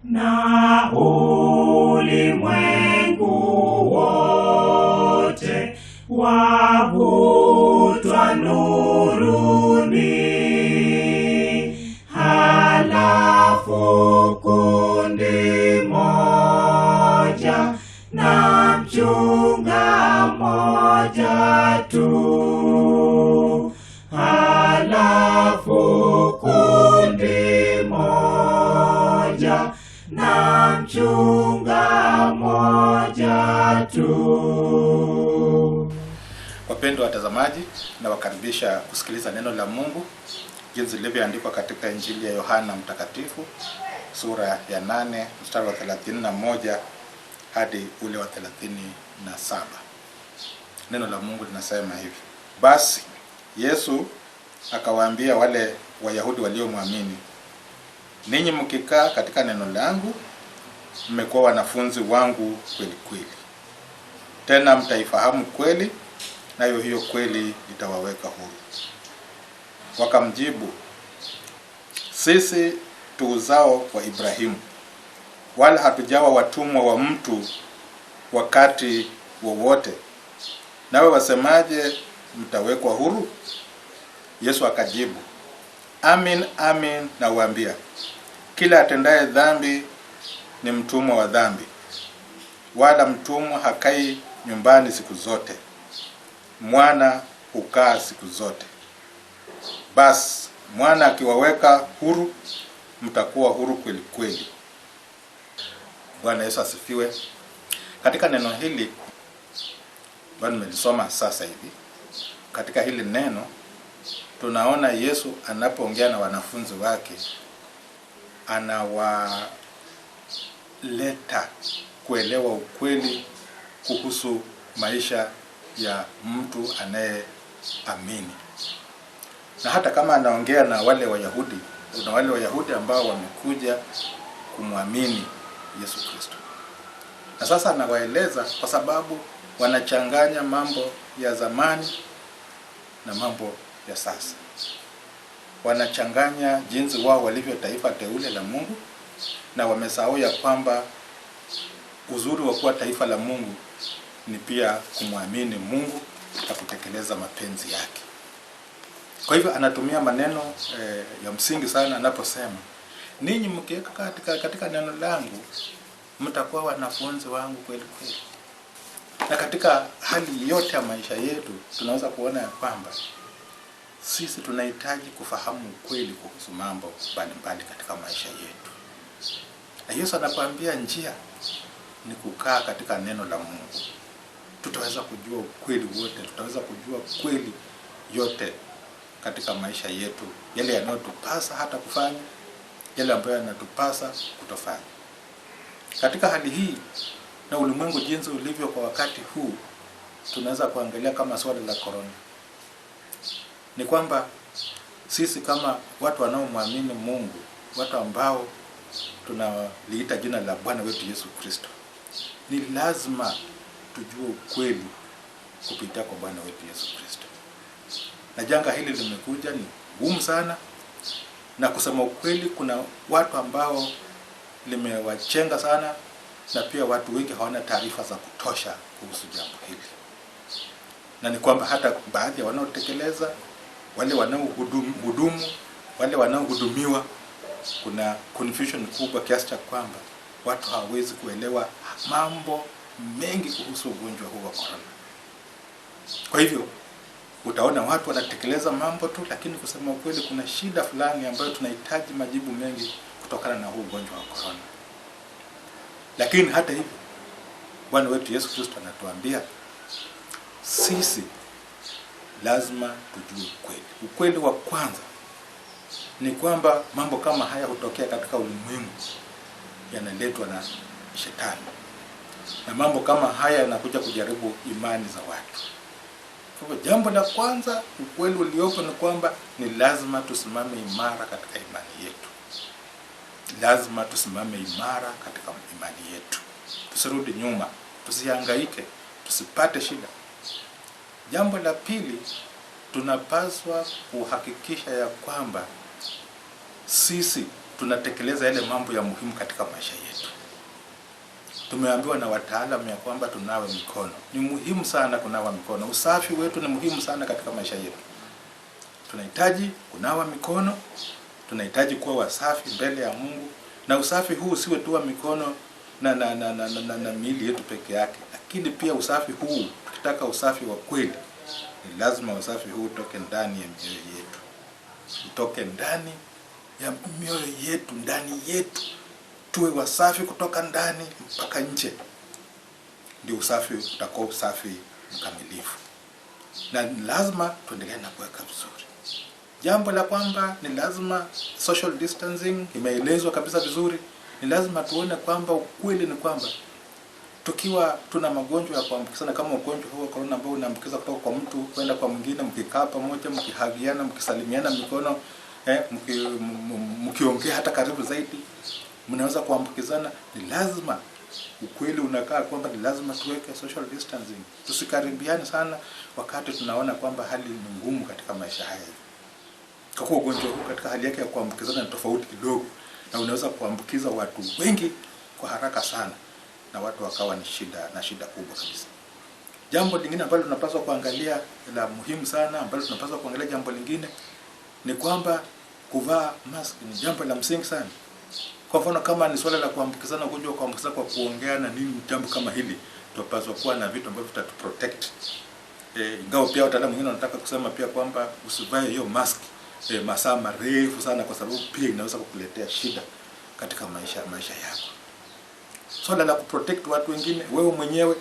na ulimwengu wote wavutwa nuruni. Halafu kundi moja na mchunga moja tu. Halafu kundi moja na mchunga moja tu. Wapendwa watazamaji, na wakaribisha kusikiliza neno la Mungu jinsi lilivyoandikwa katika Injili ya Yohana Mtakatifu sura ya 8 mstari wa 31 hadi ule wa 37. Neno la Mungu linasema hivi: basi Yesu akawaambia wale Wayahudi waliomwamini, ninyi mkikaa katika neno langu, mmekuwa wanafunzi wangu kweli kweli. Tena mtaifahamu kweli, nayo hiyo kweli itawaweka huru. Wakamjibu, sisi tu uzao wa Ibrahimu, wala hatujawa watumwa wa mtu wakati wowote. Nawe wasemaje mtawekwa huru? Yesu akajibu, amin amin nawaambia, kila atendaye dhambi ni mtumwa wa dhambi. Wala mtumwa hakai nyumbani siku zote, mwana hukaa siku zote. Basi mwana akiwaweka huru, mtakuwa huru kweli kweli. Bwana Yesu asifiwe. Katika neno hili Bwana nimelisoma sasa hivi, katika hili neno tunaona Yesu anapoongea na wanafunzi wake, anawaleta kuelewa ukweli kuhusu maisha ya mtu anayeamini. Na hata kama anaongea na wale Wayahudi, kuna wale Wayahudi ambao wamekuja kumwamini Yesu Kristo. Na sasa anawaeleza kwa sababu wanachanganya mambo ya zamani na mambo ya sasa. Wanachanganya jinsi wao walivyo taifa teule la Mungu, na wamesahau ya kwamba uzuri wa kuwa taifa la Mungu ni pia kumwamini Mungu na kutekeleza mapenzi yake. Kwa hivyo anatumia maneno ya msingi sana anaposema, ninyi mkikaa katika neno langu, mtakuwa wanafunzi wangu kweli kweli. Na katika hali yote ya maisha yetu tunaweza kuona ya kwamba sisi tunahitaji kufahamu ukweli kuhusu mambo mbalimbali katika maisha yetu. Na Yesu anakuambia njia ni kukaa katika neno la Mungu. Tutaweza kujua ukweli wote, tutaweza kujua kweli yote katika maisha yetu, yale yanayotupasa hata kufanya, yale ambayo yanatupasa kutofanya. Katika hali hii na ulimwengu jinsi ulivyo kwa wakati huu, tunaweza kuangalia kama swala la corona. Ni kwamba sisi kama watu wanaomwamini Mungu, watu ambao tunaliita jina la Bwana wetu Yesu Kristo, ni lazima tujue ukweli kupitia kwa Bwana wetu Yesu Kristo. Na janga hili limekuja ni ngumu sana, na kusema ukweli kuna watu ambao limewachenga sana, na pia watu wengi hawana taarifa za kutosha kuhusu jambo hili. Na ni kwamba hata baadhi ya wanaotekeleza, wale wanaohudumu, wale wanaohudumiwa, kuna confusion kubwa kiasi cha kwamba watu hawawezi kuelewa mambo mengi kuhusu ugonjwa huu wa corona. Kwa hivyo utaona watu wanatekeleza mambo tu, lakini kusema ukweli kuna shida fulani ambayo tunahitaji majibu mengi kutokana na huu ugonjwa wa corona. Lakini hata hivyo Bwana wetu Yesu Kristo anatuambia sisi lazima tujue ukweli. Ukweli wa kwanza ni kwamba mambo kama haya hutokea katika ulimwengu, yanaletwa na shetani. Na mambo kama haya yanakuja kujaribu imani za watu. Kwa jambo la kwanza, ukweli uliopo ni kwamba ni lazima tusimame imara katika imani yetu. Lazima tusimame imara katika imani yetu. Tusirudi nyuma, tusihangaike, tusipate shida. Jambo la pili, tunapaswa kuhakikisha ya kwamba sisi tunatekeleza yale mambo ya muhimu katika maisha yetu. Tumeambiwa na wataalamu ya kwamba tunawe mikono. Ni muhimu sana kunawa mikono. Usafi wetu ni muhimu sana katika maisha yetu. Tunahitaji kunawa mikono, tunahitaji kuwa wasafi mbele ya Mungu, na usafi huu usiwe tu wa mikono na miili yetu peke yake, lakini pia usafi huu, tukitaka usafi wa kweli, ni lazima usafi huu utoke ndani ya mioyo yetu. Utoke ndani ya mioyo yetu, ndani yetu. Tuwe wasafi kutoka ndani mpaka nje. Ndio usafi utakuwa usafi mkamilifu. Na lazima tuendelee na kuweka vizuri. Jambo la kwamba ni lazima social distancing imeelezwa kabisa vizuri. Ni lazima tuone kwamba ukweli ni kwamba tukiwa tuna magonjwa ya kuambukizana kama ugonjwa huu wa corona ambao unaambukiza kutoka kwa mtu kwenda kwa mwingine, mkikaa pamoja, mkihagiana, mkisalimiana mikono, mkiongea hata karibu zaidi, mnaweza kuambukizana. Ni lazima ukweli unakaa kwamba ni lazima tuweke social distancing. Tusikaribiane sana wakati tunaona kwamba hali ni ngumu katika maisha haya. Kwa kuwa ugonjwa huu katika hali yake ya kuambukizana ni tofauti kidogo, na unaweza kuambukiza watu wengi kwa haraka sana, na watu wakawa ni shida kubwa kabisa. Jambo lingine ambalo tunapaswa kuangalia la muhimu sana, ambalo tunapaswa kuangalia jambo lingine ni kwamba kuvaa mask ni jambo la msingi sana. Kwa mfano kama ni swala la kuambukizana ugonjwa wa kuambukizana kwa kuongea na nini, jambo kama hili, tunapaswa kuwa na vitu ambavyo vitatuprotect. Ingawa pia wataalamu wengine wanataka kusema pia kwamba usivae hiyo mask masaa marefu sana, kwa sababu pia inaweza kukuletea shida katika maisha yako. Swala la kuprotect watu wengine, wewe mwenyewe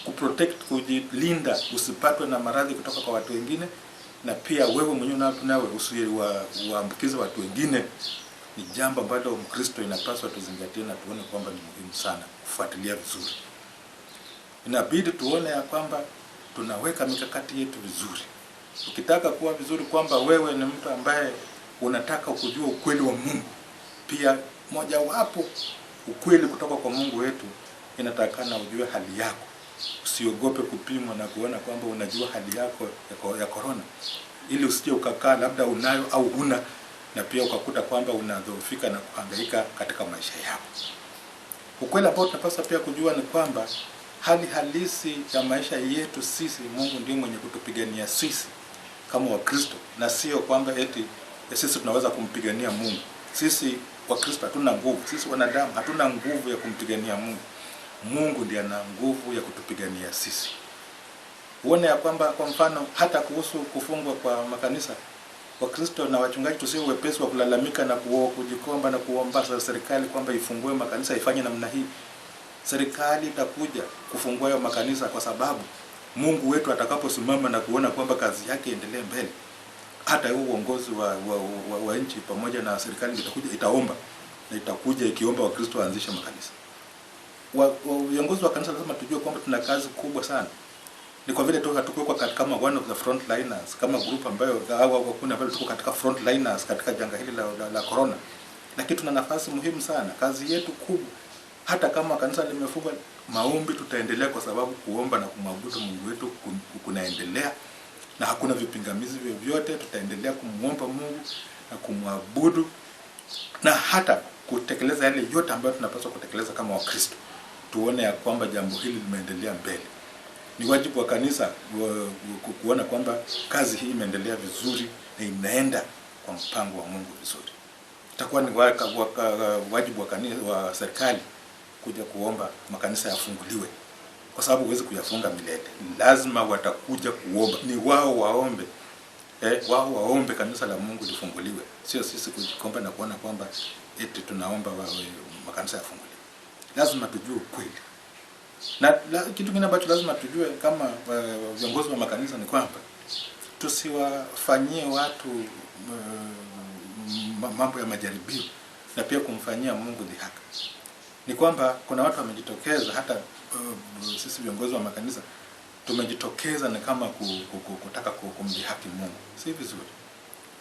kuprotect, kujilinda usipatwe na maradhi kutoka kwa watu wengine, na pia wewe mwenyewe nawe usiwaambukize watu wengine, ni jambo ambalo Mkristo inapaswa tuzingatie na tuone kwamba ni muhimu sana kufuatilia vizuri. Inabidi tuone ya kwamba tunaweka mikakati yetu vizuri. Ukitaka kuwa vizuri kwamba wewe ni mtu ambaye unataka kujua ukweli wa Mungu, pia moja wapo ukweli kutoka kwa Mungu wetu inatakana ujue hali yako. Usiogope kupimwa na kuona kwamba unajua hali yako ya corona, ili usije ukakaa labda unayo au huna, na pia ukakuta kwamba unadhoofika na kuhangaika katika maisha yako. Ukweli ambao tunapaswa pia kujua ni kwamba hali halisi ya maisha yetu sisi, Mungu ndiye mwenye kutupigania sisi kama Wakristo, na sio kwamba eti sisi tunaweza kumpigania Mungu. Sisi Wakristo hatuna nguvu, sisi wanadamu hatuna nguvu ya kumpigania Mungu. Mungu ndiye ana nguvu ya kutupigania sisi. Uone ya kwamba kwa mfano hata kuhusu kufungwa kwa makanisa, Wakristo na wachungaji tusiwe wepesi wa kulalamika na kujikomba na kuomba serikali kwamba ifungue makanisa, ifanye namna hii. Serikali itakuja kufungua hayo makanisa kwa sababu Mungu wetu atakaposimama na kuona kwamba kazi yake endelee mbele, hata huo uongozi wa nchi pamoja na serikali itaomba, na itakuja ikiomba Wakristo waanzishe makanisa. Viongozi wa kanisa lazima tujue kwamba tuna kazi kubwa sana. Ni kwa vile tuko kama one of the frontliners, kama group ambayo kuna vile tuko katika frontliners katika janga hili la corona, lakini tuna nafasi muhimu sana. Kazi yetu kubwa, hata kama kanisa limefungwa, maombi tutaendelea, kwa sababu kuomba na kumwabudu Mungu wetu kunaendelea na hakuna vipingamizi vyovyote. Tutaendelea kumuomba Mungu na kumwabudu, na hata kutekeleza yale yote ambayo tunapaswa kutekeleza kama Wakristo. Tuone ya kwamba jambo hili limeendelea mbele. Ni wajibu wa kanisa kuona kwamba kazi hii imeendelea vizuri na inaenda kwa mpango wa Mungu vizuri. Itakuwa ni wajibu wa kanisa, wa serikali, kuja kuomba makanisa yafunguliwe, kwa sababu huwezi kuyafunga milele. Lazima watakuja kuomba, ni wao waombe. Wao waombe kanisa la Mungu lifunguliwe, sio sisi kujikomba na kuona kwamba eti tunaomba makanisa yafunguliwe. Lazima tujue ukweli. Na kitu kingine ambacho lazima tujue kama viongozi wa makanisa ni kwamba tusiwafanyie watu mambo ya majaribio na pia kumfanyia Mungu dhihaka. Ni kwamba kuna watu wamejitokeza, hata sisi viongozi wa makanisa tumejitokeza na kama kutaka kumdhihaki Mungu. Si vizuri.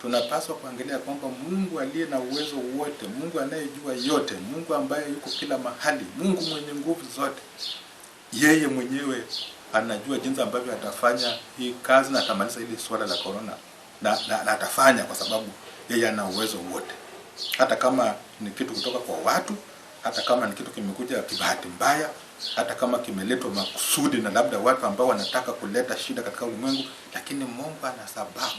Tunapaswa kuangalia kwamba Mungu aliye na uwezo wote, Mungu anayejua yote, Mungu ambaye yuko kila mahali, Mungu mwenye nguvu zote, yeye mwenyewe anajua jinsi ambavyo atafanya hii kazi na atamaliza hili swala la corona, na atafanya kwa sababu yeye ana uwezo wote. hata kama ni kitu kutoka kwa watu, hata kama ni kitu kimekuja kibahati mbaya, hata kama kimeletwa makusudi na labda watu ambao wanataka kuleta shida katika ulimwengu, lakini Mungu ana sababu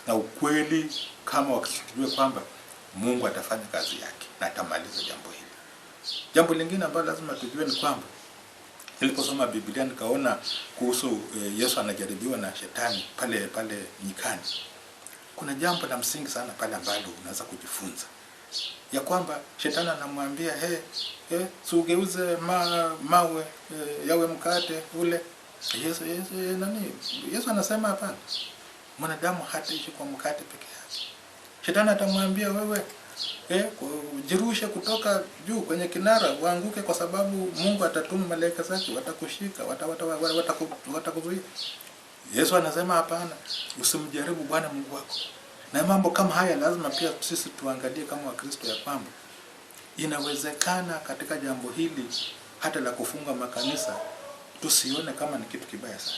na ukweli kama wakijua kwamba Mungu atafanya kazi yake na atamaliza jambo hili. Jambo lingine ambalo lazima tujue ni kwamba niliposoma Biblia nikaona kuhusu Yesu anajaribiwa na shetani pale nyikani. Kuna jambo la msingi sana pale ambalo unaweza kujifunza. Ya kwamba shetani anamwambia ugeuze mawe yawe mkate ule. Yesu anasema hapana. Mwanadamu hataishi kwa mkate peke yake. Shetani atamwambia wewe jirushe kutoka juu kwenye kinara uanguke, kwa sababu Mungu atatuma malaika zake watakushika, watakuzuia. Yesu anasema hapana, usimjaribu Bwana Mungu wako. Na mambo kama haya lazima pia sisi tuangalie kama Wakristo, ya kwamba inawezekana katika jambo hili hata la kufunga makanisa tusione kama ni kitu kibaya sana.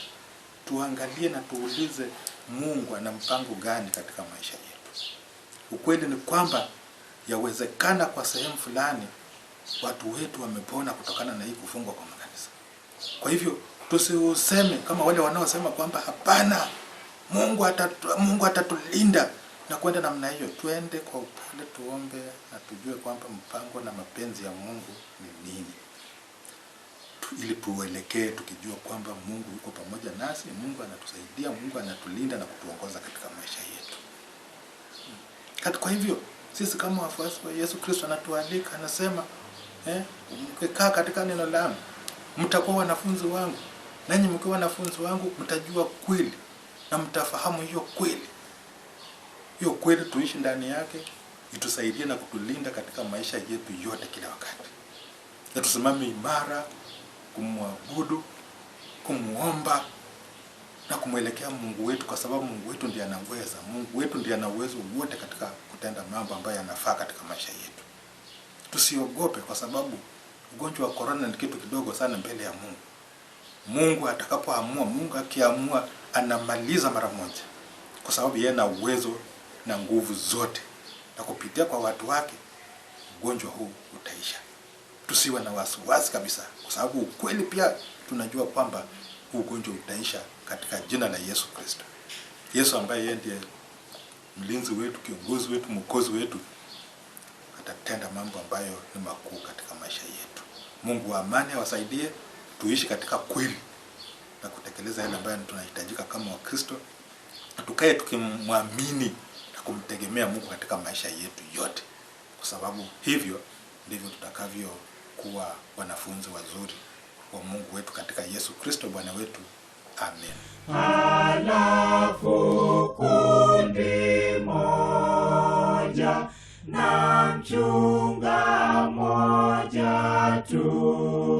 Tuangalie na tuulize Mungu ana mpango gani katika maisha yetu. Ukweli ni kwamba yawezekana kwa sehemu fulani watu wetu wamepona kutokana na hii kufungwa kwa makanisa. Kwa hivyo tusiuseme kama wale wanaosema kwamba hapana, Mungu atatulinda na kwenda namna hiyo. Tuende kwa upande, tuombe na tujue kwamba mpango na mapenzi ya Mungu ni nini, ili tuelekee tukijua kwamba Mungu yuko pamoja nasi, Mungu anatusaidia, Mungu anatulinda na kutuongoza katika maisha yetu. Kwa hivyo sisi kama wafuasi wa Yesu Kristo anatualika, anasema mkikaa katika neno langu mtakuwa wanafunzi wangu, nanyi mkiwa wanafunzi wangu mtajua kweli na mtafahamu hiyo kweli. Hiyo kweli tuishi ndani yake, itusaidie na kutulinda katika maisha yetu yote kila wakati. Na tusimame imara kumwabudu, kumuomba na kumwelekea Mungu wetu, kwa sababu Mungu wetu ndiye anaweza. Mungu wetu ndiye ana uwezo wote katika kutenda mambo ambayo yanafaa katika maisha yetu. Tusiogope, kwa sababu ugonjwa wa corona ni kitu kidogo sana mbele ya Mungu. Mungu atakapoamua, Mungu akiamua anamaliza mara moja, kwa sababu yeye ana uwezo na nguvu zote, na kupitia kwa watu wake ugonjwa huu utaisha. Tusiwe na wasiwasi kabisa, kwa sababu ukweli pia tunajua kwamba ugonjwa utaisha katika jina la Yesu Kristo. Yesu ambaye yeye ndiye mlinzi wetu, kiongozi wetu, mwokozi wetu, atatenda mambo ambayo ni makuu katika maisha yetu. Mungu wa amani awasaidie tuishi katika kweli na kutekeleza yale ambayo tunahitajika kama Wakristo. Tukae tukimwamini na kumtegemea Mungu katika maisha yetu yote, kwa sababu hivyo ndivyo tutakavyo kuwa wanafunzi wazuri wa Mungu wetu katika Yesu Kristo Bwana wetu. Amen. Halafu kundi moja na mchunga moja tu.